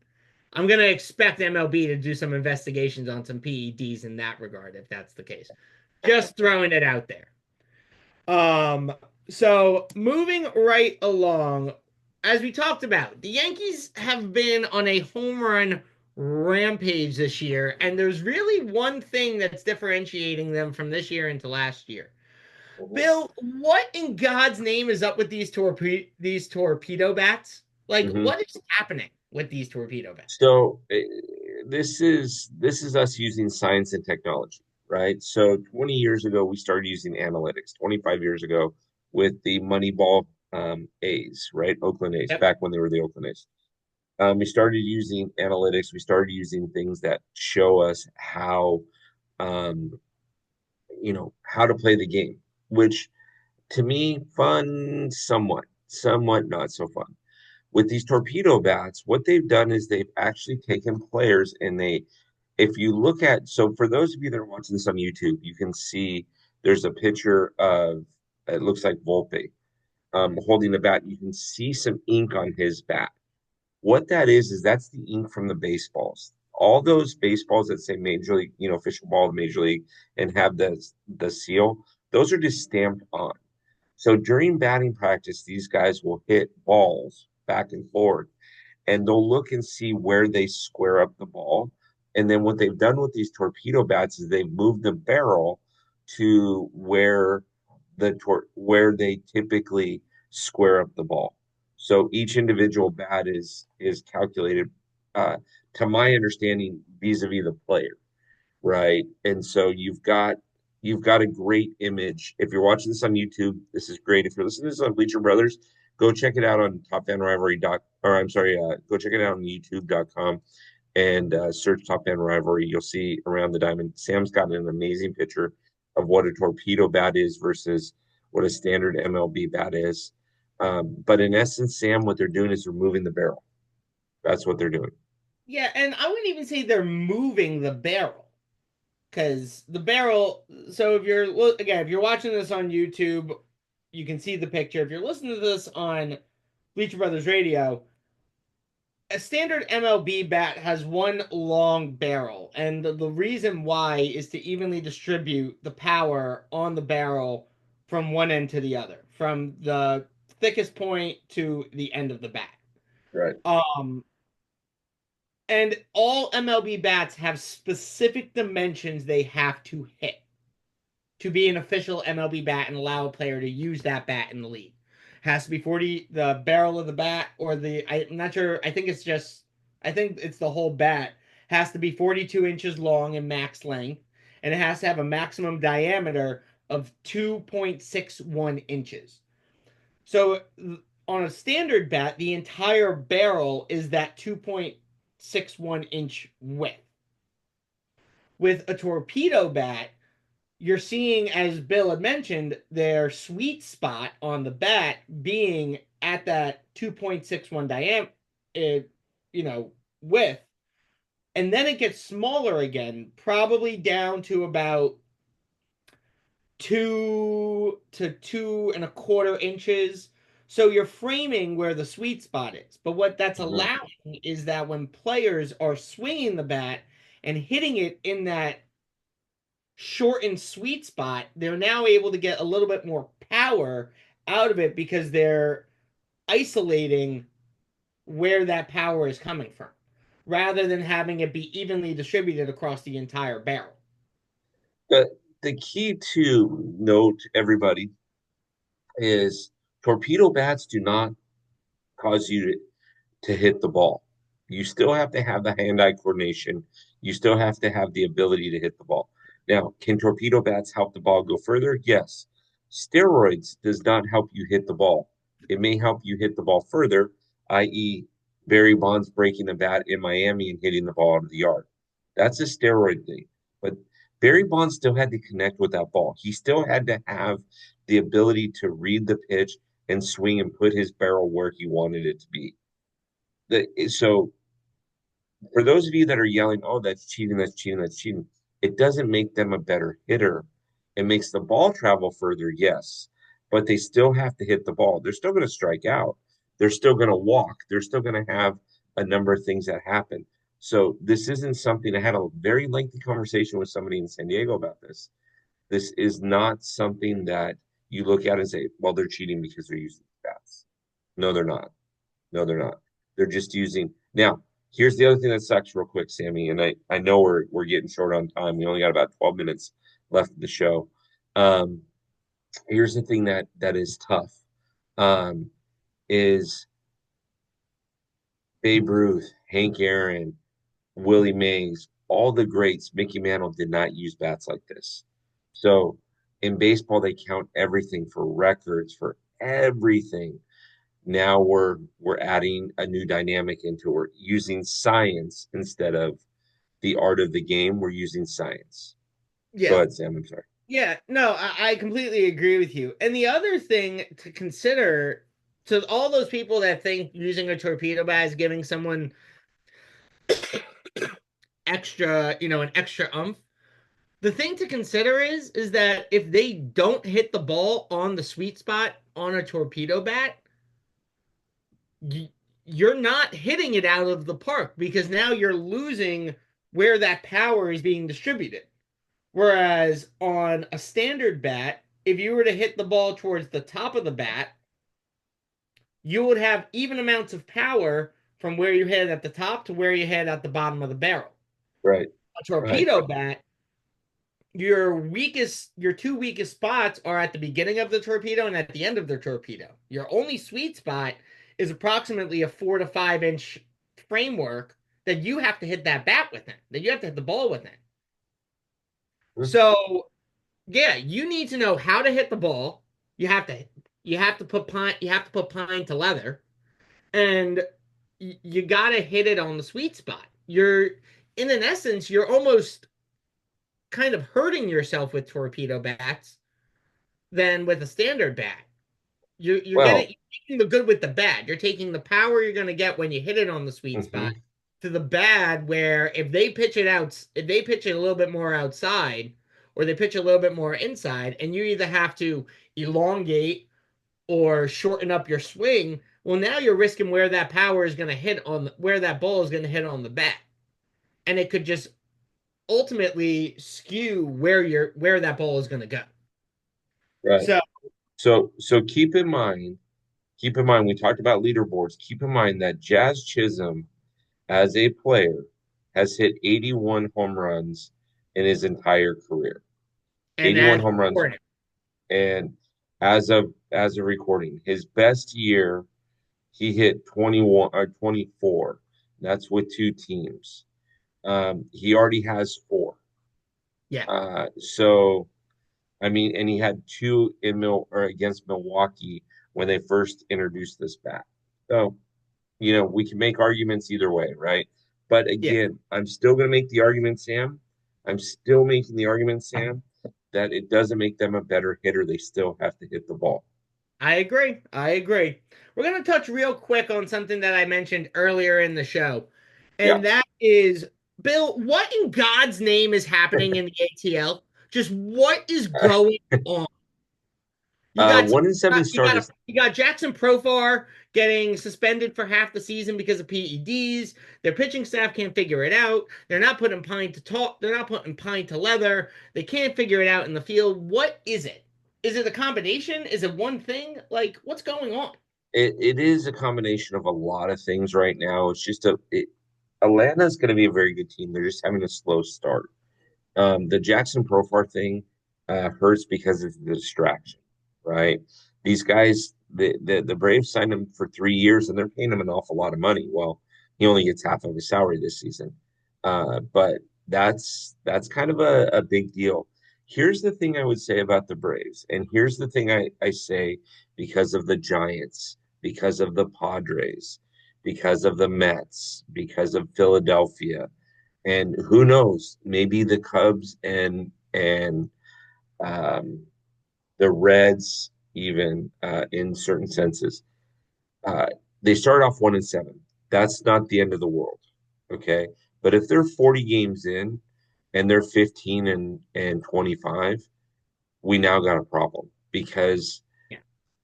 I'm gonna expect MLB to do some investigations on some PEDs in that regard, if that's the case. Just throwing it out there. Um, so moving right along, as we talked about, the Yankees have been on a home run rampage this year, and there's really one thing that's differentiating them from this year into last year. Mhm. Bill, what in God's name is up with these torpedo bats? Like, Mhm. what is happening with these torpedo bats? So this is us using science and technology, right? So 20 years ago we started using analytics. 25 years ago with the Moneyball A's, right? Oakland A's, Yep. back when they were the Oakland A's. We started using analytics. We started using things that show us um, how to play the game, which to me, fun, somewhat not so fun. With these torpedo bats, what they've done is they've actually taken players and if you look at, so for those of you that are watching this on YouTube, you can see there's a picture of, it looks like Volpe holding the bat. You can see some ink on his bat. What that is that's the ink from the baseballs. All those baseballs that say Major League, official ball of Major League and have the seal, those are just stamped on. So during batting practice, these guys will hit balls back and forth and they'll look and see where they square up the ball. And then what they've done with these torpedo bats is they've moved the barrel to where they typically square up the ball. So each individual bat is calculated, uh, to my understanding, vis-a-vis the player, right? And so you've got a great image. If you're watching this on YouTube, this is great. If you're listening to this on Bleacher Brothers, go check it out on Top Fan Rivalry or I'm sorry, go check it out on YouTube.com and search Top Fan Rivalry. You'll see around the diamond. Sam's got an amazing picture of what a torpedo bat is versus what a standard MLB bat is. But in essence, Sam, what they're doing is removing the barrel. That's what they're doing. Yeah, and I wouldn't even say they're moving the barrel. Because the barrel, so if you're watching this on YouTube, you can see the picture. If you're listening to this on Bleacher Brothers Radio, a standard MLB bat has one long barrel, and the reason why is to evenly distribute the power on the barrel from one end to the other, from the thickest point to the end of the bat. Right. Um, and all MLB bats have specific dimensions they have to hit to be an official MLB bat and allow a player to use that bat in the league. Has to be 40, the barrel of the bat, or I'm not sure. I think it's the whole bat. Has to be 42 inches long in max length, and it has to have a maximum diameter of 2.61 inches. So on a standard bat, the entire barrel is that 2.61 inch width. With a torpedo bat, you're seeing, as Bill had mentioned, their sweet spot on the bat being at that 2.61 diameter, you know, width. And then it gets smaller again, probably down to about 2 to 2.25 inches. So you're framing where the sweet spot is. But what that's Mhm. allowing is that when players are swinging the bat and hitting it in that shortened sweet spot, they're now able to get a little bit more power out of it because they're isolating where that power is coming from rather than having it be evenly distributed across the entire barrel. The key to note, everybody, is torpedo bats do not cause you to hit the ball. You still have to have the hand-eye coordination. You still have to have the ability to hit the ball. Now, can torpedo bats help the ball go further? Yes. Steroids does not help you hit the ball. It may help you hit the ball further, i.e., Barry Bonds breaking the bat in Miami and hitting the ball out of the yard. That's a steroid thing. But Barry Bonds still had to connect with that ball. He still had to have the ability to read the pitch and swing and put his barrel where he wanted it to be. So for those of you that are yelling, "Oh, that's cheating, that's cheating, that's cheating," it doesn't make them a better hitter. It makes the ball travel further, yes, but they still have to hit the ball. They're still going to strike out. They're still going to walk. They're still going to have a number of things that happen. So this isn't something. I had a very lengthy conversation with somebody in San Diego about this. This is not something that you look at and say, "Well, they're cheating because they're using stats." No, they're not. No, they're not. They're just using now. Here's the other thing that sucks, real quick, Sammy, and I know we're getting short on time. We only got about 12 minutes left of the show. Um, Here's the thing that is tough. Um, is Babe Ruth, Hank Aaron, Willie Mays, all the greats, Mickey Mantle did not use bats like this. So in baseball, they count everything for records, for everything. Now we're adding a new dynamic into it. We're using science instead of the art of the game. We're using science. Go Yeah. ahead, Sam. I'm sorry. Yeah, no, I completely agree with you. And the other thing to consider to all those people that think using a torpedo bat is giving someone extra, an extra umph. The thing to consider is that if they don't hit the ball on the sweet spot on a torpedo bat, you're not hitting it out of the park because now you're losing where that power is being distributed. Whereas on a standard bat, if you were to hit the ball towards the top of the bat, you would have even amounts of power from where you hit at the top to where you hit at the bottom of the barrel. Right. A Right. torpedo bat, your two weakest spots are at the beginning of the torpedo and at the end of the torpedo. Your only sweet spot is approximately a 4 to 5 inch framework that you have to hit that bat within, that you have to hit the ball within. So yeah, you need to know how to hit the ball. You have to put pine to leather, and you got to hit it on the sweet spot. You're in an essence, you're almost kind of hurting yourself with torpedo bats than with a standard bat. You're Well, taking the good with the bad. You're taking the power you're going to get when you hit it on the sweet spot mhm, to the bad where if they pitch it a little bit more outside or they pitch a little bit more inside and you either have to elongate or shorten up your swing, well now you're risking where that power is going to hit on where that ball is going to hit on the bat. And it could just ultimately skew where that ball is going to go. right. So, So keep in mind, we talked about leaderboards. Keep in mind that Jazz Chisholm, as a player, has hit 81 home runs in his entire career. and 81 as home runs. recorded. And as of recording, his best year, he hit 21 or 24. That's with two teams. He already has four. Yeah. So I mean, and he had two in Mil or against Milwaukee when they first introduced this bat. So, we can make arguments either way, right? But Yeah. again, I'm still going to make the argument, Sam. I'm still making the argument, Sam, that it doesn't make them a better hitter. They still have to hit the ball. I agree. I agree. We're going to touch real quick on something that I mentioned earlier in the show. Yeah. And that is, Bill, what in God's name is happening in the ATL? Just what is going on? You got One in seven starters. you got Jackson Profar getting suspended for half the season because of PEDs. Their pitching staff can't figure it out. They're not putting pine to talk. They're not putting pine to leather. They can't figure it out in the field. What is it? Is it a combination? Is it one thing? Like what's going on? It is a combination of a lot of things right now. It's just Atlanta's going to be a very good team. They're just having a slow start. The Jackson Profar thing hurts because it's the distraction, right? These guys, the Braves signed him for 3 years and they're paying him an awful lot of money. Well, He only gets half of his salary this season. But that's kind of a big deal. Here's the thing I would say about the Braves, and here's the thing I say because of the Giants, because of the Padres, because of the Mets, because of Philadelphia, and who knows, maybe the Cubs and um, the Reds, even in certain senses. Uh, they start off 1-7. That's not the end of the world. Okay. But if they're 40 games in and they're 15 and 25, we now got a problem because Yeah.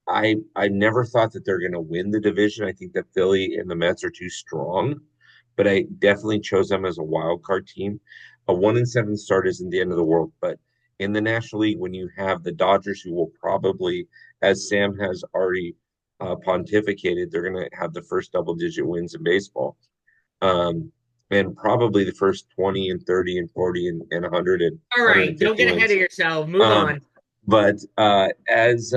I never thought that they're going to win the division. I think that Philly and the Mets are too strong, but I definitely chose them as a wild card team. A 1-7 start isn't the end of the world, but in the National League, when you have the Dodgers, who will probably, as Sam has already pontificated, they're going to have the first double-digit wins in baseball, um, and probably the first 20 and 30 and 40 and 100 and All right, don't 150 get ahead wins. of yourself. Move Um, on. but as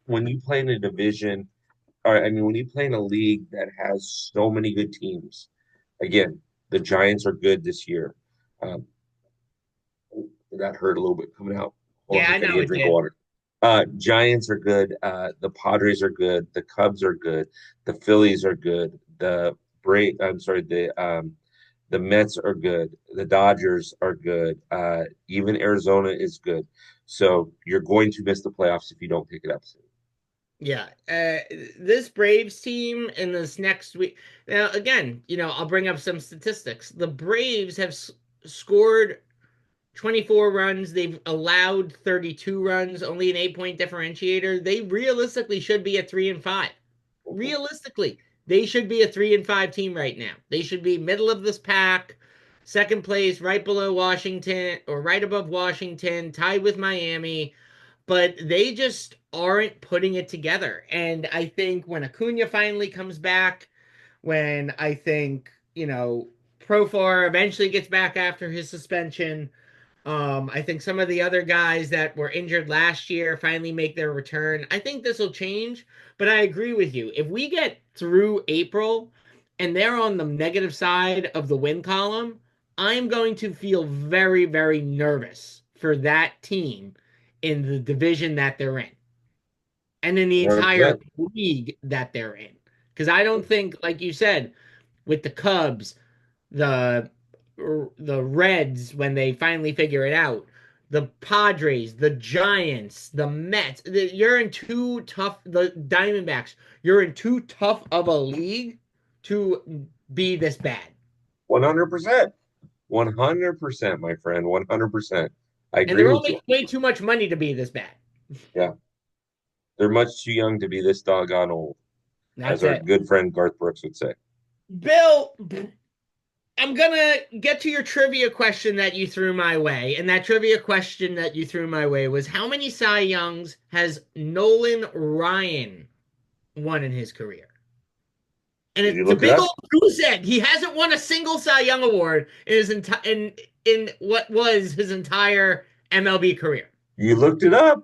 when you play in a division, or I mean, when you play in a league that has so many good teams, again, the Giants are good this year. Um, that hurt a little bit coming out. Hold Yeah, on, I I gotta know get a it drink of did. water. Giants are good. The Padres are good. The Cubs are good. The Phillies are good. I'm sorry, the Mets are good. The Dodgers are good. Even Arizona is good. So you're going to miss the playoffs if you don't pick it up soon. Yeah, this Braves team in this next week. Now, again, I'll bring up some statistics. The Braves have scored 24 runs. They've allowed 32 runs, only an 8-point differentiator. They realistically should be a 3-5. Realistically, they should be a 3-5 team right now. They should be middle of this pack, second place, right below Washington or right above Washington, tied with Miami, but they just aren't putting it together. And I think when Acuna finally comes back, when I think, Profar eventually gets back after his suspension, I think some of the other guys that were injured last year finally make their return. I think this will change, but I agree with you. If we get through April and they're on the negative side of the win column, I'm going to feel very, very nervous for that team in the division that they're in and in the entire 100%. league that they're in. Because I don't think, like you said, with the Cubs, the the Reds when they finally figure it out, the Padres, the Giants, the Mets. You're in too tough. The Diamondbacks. You're in too tough of a league to be this bad. 100%. 100%, my friend. 100%. I And agree they're all with you. making way too much money to be this bad. Yeah. They're much too young to be this doggone old, as That's our it. good friend Garth Brooks would say. Bill, I'm gonna get to your trivia question that you threw my way, and that trivia question that you threw my way was how many Cy Youngs has Nolan Ryan won in his career? And Did you it's a look it big up? old goose egg. He hasn't won a single Cy Young award in his in what was his entire MLB career. You looked it up.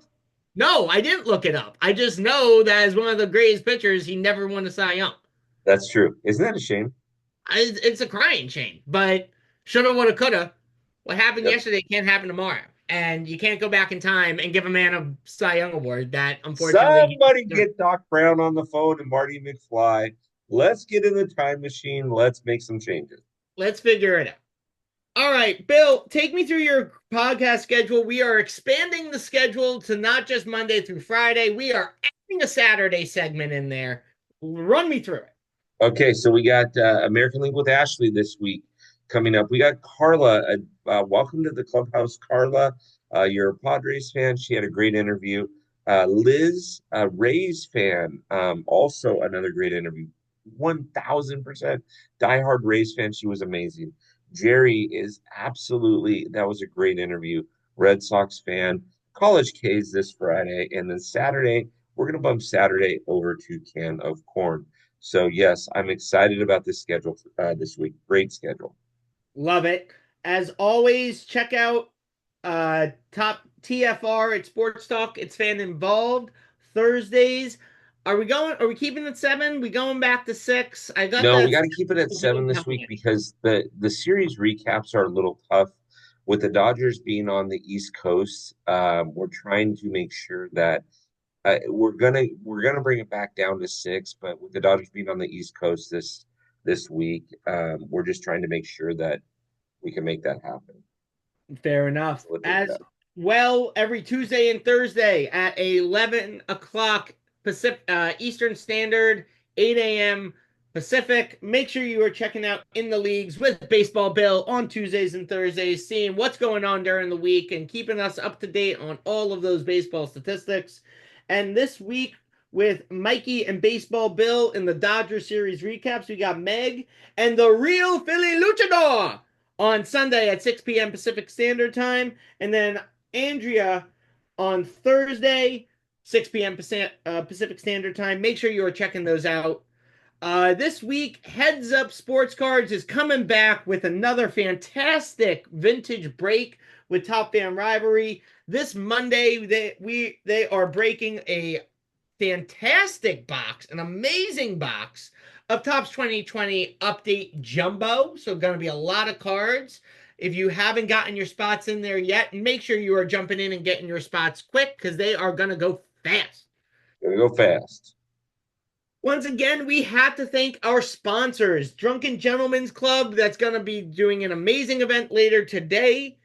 No, I didn't look it up. I just know that as one of the greatest pitchers, he never won a Cy Young. That's true. Isn't that a shame? It's a crying shame, but shoulda, woulda, coulda. What happened Yep. yesterday can't happen tomorrow, and you can't go back in time and give a man a Cy Young award that unfortunately he Somebody deserves. get Doc Brown on the phone and Marty McFly. Let's get in the time machine. Let's make some changes. Let's figure it out. All right, Bill, take me through your podcast schedule. We are expanding the schedule to not just Monday through Friday. We are adding a Saturday segment in there. Run me through it. Okay, so we got American League with Ashley this week coming up. We got Carla. Welcome to the clubhouse, Carla. You're a Padres fan. She had a great interview. Liz, a Rays fan, also another great interview. 1000% diehard Rays fan. She was amazing. Jerry is absolutely, that was a great interview. Red Sox fan. College K's this Friday. And then Saturday, we're going to bump Saturday over to Can of Corn. So yes, I'm excited about this schedule this week. Great schedule. Love it. As always, check out top TFR at Sports Talk. It's fan involved Thursdays. Are we keeping it 7? We going back to 6? I got No, we that got to keep it at game 7 this coming week in. because the series recaps are a little tough. With the Dodgers being on the East Coast, we're trying to make sure that we're gonna bring it back down to 6. But with the Dodgers being on the East Coast this week, we're just trying to make sure that we can make that happen. Fair enough. So As well, every Tuesday and Thursday at 11 o'clock Pacific, Eastern Standard, 8 a.m. Pacific. Make sure you are checking out In the Leagues with Baseball Bill on Tuesdays and Thursdays, seeing what's going on during the week and keeping us up to date on all of those baseball statistics. And this week, with Mikey and Baseball Bill in the Dodger series recaps, we got Meg and the real Philly Luchador on Sunday at 6 p.m. Pacific Standard Time, and then Andrea on Thursday, 6 p.m. Pacific Standard Time. Make sure you are checking those out. This week, Heads Up Sports Cards is coming back with another fantastic vintage break with Top Fan Rivalry. This Monday, they are breaking a fantastic box, an amazing box of Topps 2020 Update Jumbo. So, going to be a lot of cards. If you haven't gotten your spots in there yet, make sure you are jumping in and getting your spots quick because they are going to go fast. gonna go fast. Once again, we have to thank our sponsors, Drunken Gentlemen's Club, that's going to be doing an amazing event later today.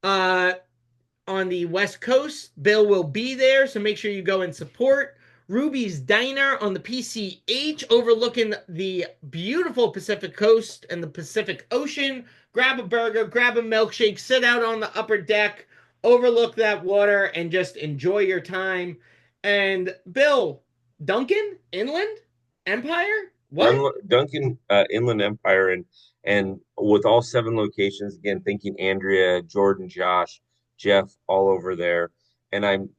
On the West Coast. Bill will be there, so make sure you go and support. Ruby's Diner on the PCH, overlooking the beautiful Pacific Coast and the Pacific Ocean. Grab a burger, grab a milkshake, sit out on the upper deck, overlook that water, and just enjoy your time. And Bill, Duncan, Inland Empire? What? Duncan Inland Empire and with all 7 locations again, thinking Andrea, Jordan, Josh, Jeff, all over there. And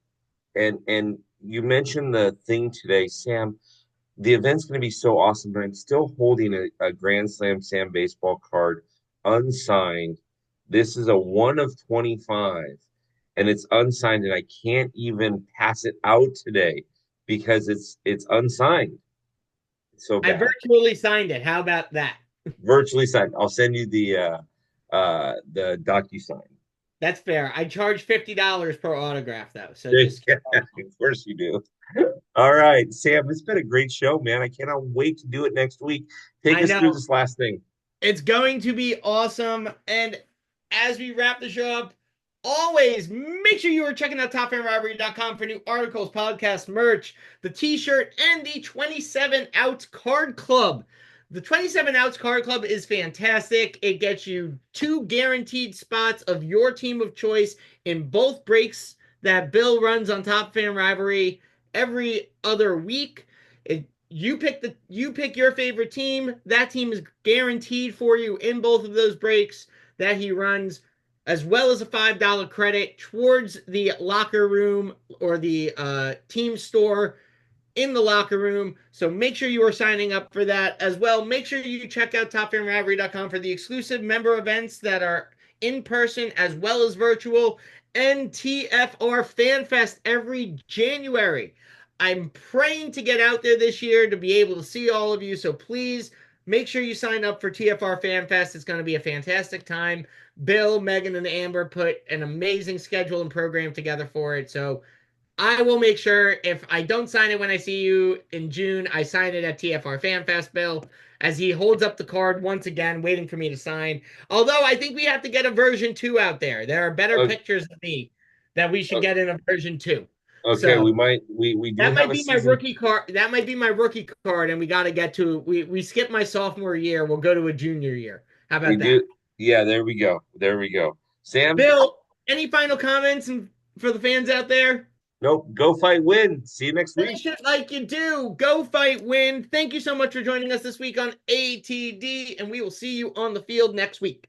and you mentioned the thing today, Sam. The event's going to be so awesome, but I'm still holding a Grand Slam Sam baseball card unsigned. This is a 1 of 25, and it's unsigned, and I can't even pass it out today because it's unsigned. It's so I bad. virtually signed it. How about that? Virtually signed. I'll send you the DocuSign. That's fair. I charge $50 per autograph though, so just keep that in mind. Of course you do. All right, Sam, it's been a great show, man. I cannot wait to do it next week. Take I us through know this last thing. it's going to be awesome. And as we wrap the show up, always make sure you are checking out topfanrivalry.com for new articles, podcast merch, the t-shirt, and the 27 Outs Card Club. The 27 Outs Card Club is fantastic. It gets you 2 guaranteed spots of your team of choice in both breaks that Bill runs on Top Fan Rivalry every other week. You pick your favorite team. That team is guaranteed for you in both of those breaks that he runs, as well as a $5 credit towards the locker room or the team store in the locker room. So make sure you are signing up for that as well. Make sure you check out topfanrivalry.com for the exclusive member events that are in person as well as virtual. NTFR Fan Fest every January. I'm praying to get out there this year to be able to see all of you. So please make sure you sign up for TFR Fan Fest. It's going to be a fantastic time. Bill, Megan, and Amber put an amazing schedule and program together for it. So I will make sure if I don't sign it when I see you in June, I sign it at TFR Fan Fest, Bill, as he holds up the card once again, waiting for me to sign. Although I think we have to get a version 2 out there. There are better Okay, pictures of me that we should get in a version 2. okay, So we do that have might a be my season. rookie card. That might be my rookie card, and we got to get to we skipped my sophomore year. We'll go to a junior year. How We about that, do. Yeah, there we go. There we go. Sam, Bill? Any final comments for the fans out there? nope. Go fight, win. See you next week. Finish it like you do. Go fight, win. Thank you so much for joining us this week on ATD, and we will see you on the field next week.